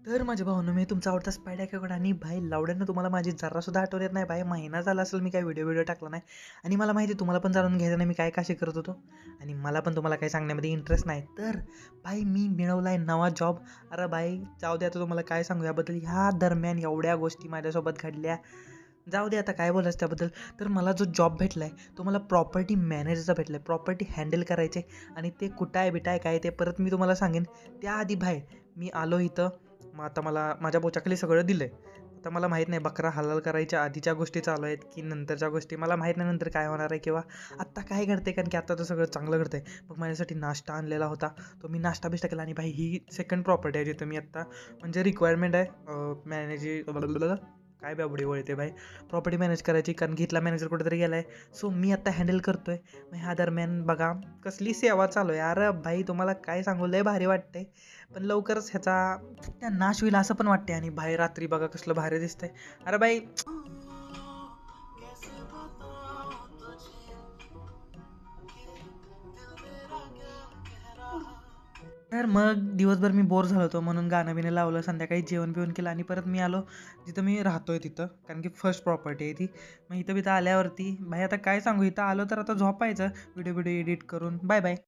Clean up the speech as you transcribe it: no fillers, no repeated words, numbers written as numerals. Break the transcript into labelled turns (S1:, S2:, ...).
S1: तर माझ्या भावानं मी तुमचा आवडता स्पायडर केकडा आणि भाई लावड्यानं तुम्हाला माझी जरासुद्धा आठवण येत नाही भाई. महिना झाला असेल मी काय व्हिडिओ टाकला नाही. आणि मला माहिती आहे तुम्हाला पण जाणून घ्यायचं नाही मी काय काशी करत होतो. आणि मला पण तुम्हाला काही सांगण्यामध्ये इंटरेस्ट नाही. तर भाई मी मिळवला आहे नवा जॉब. अरे भाई जाऊ दे आता तुम्हाला काय सांगू याबद्दल. ह्या दरम्यान एवढ्या गोष्टी माझ्यासोबत घडल्या. जाऊ दे आता काय बोलायचं त्याबद्दल. तर मला जो जॉब भेटला आहे तो मला प्रॉपर्टी मॅनेजरचा भेटला आहे. प्रॉपर्टी हँडल करायचे आणि ते कुठं आहे बिटाय काय ते परत मी तुम्हाला सांगेन. त्याआधी भाई मी आलो इथं. मग आता मला माझ्या बोच्याखाली सगळं दिलं आहे. आता मला माहीत नाही बकरा हलाल करायच्या आधीच्या गोष्टी चालू आहेत की नंतरच्या गोष्टी मला माहीत नाही नंतर काय होणार आहे किंवा आत्ता काय घडते कारण की आत्ता तर सगळं चांगलं घडतं आहे. मग माझ्यासाठी नाश्ता आणलेला होता. तो मी नाश्ता बिष्टा केला आणि भाई ही सेकंड प्रॉपर्टी आहे जिथं मी आत्ता म्हणजे रिक्वायरमेंट आहे काय बाबडी वळते भाई प्रॉपर्टी मॅनेज करायची कारण की इथला मॅनेजर कुठेतरी गेला आहे. सो मी आत्ता हँडल करतो आहे. मग ह्या दरम्यान बघा कसली सेवा चालू आहे. अरे भाई तुम्हाला काय सांगू लय भारी वाटते. पण लवकरच ह्याचा नाश होईल असं पण वाटते. आणि बाहेर रात्री बघा कसलं भारी दिसतंय. अरे बाई तर मग दिवसभर मी बोर झालो होतो म्हणून गाणं बिणं लावलं. संध्याकाळी जेवण बिवण केलं आणि परत मी आलो जिथं मी राहतोय तिथं कारण की फर्स्ट प्रॉपर्टी आहे ती. मग इथं आल्यावरती भाई आता काय सांगू इथं आलो तर आता झोपायचं व्हिडिओ एडिट करून. Bye bye.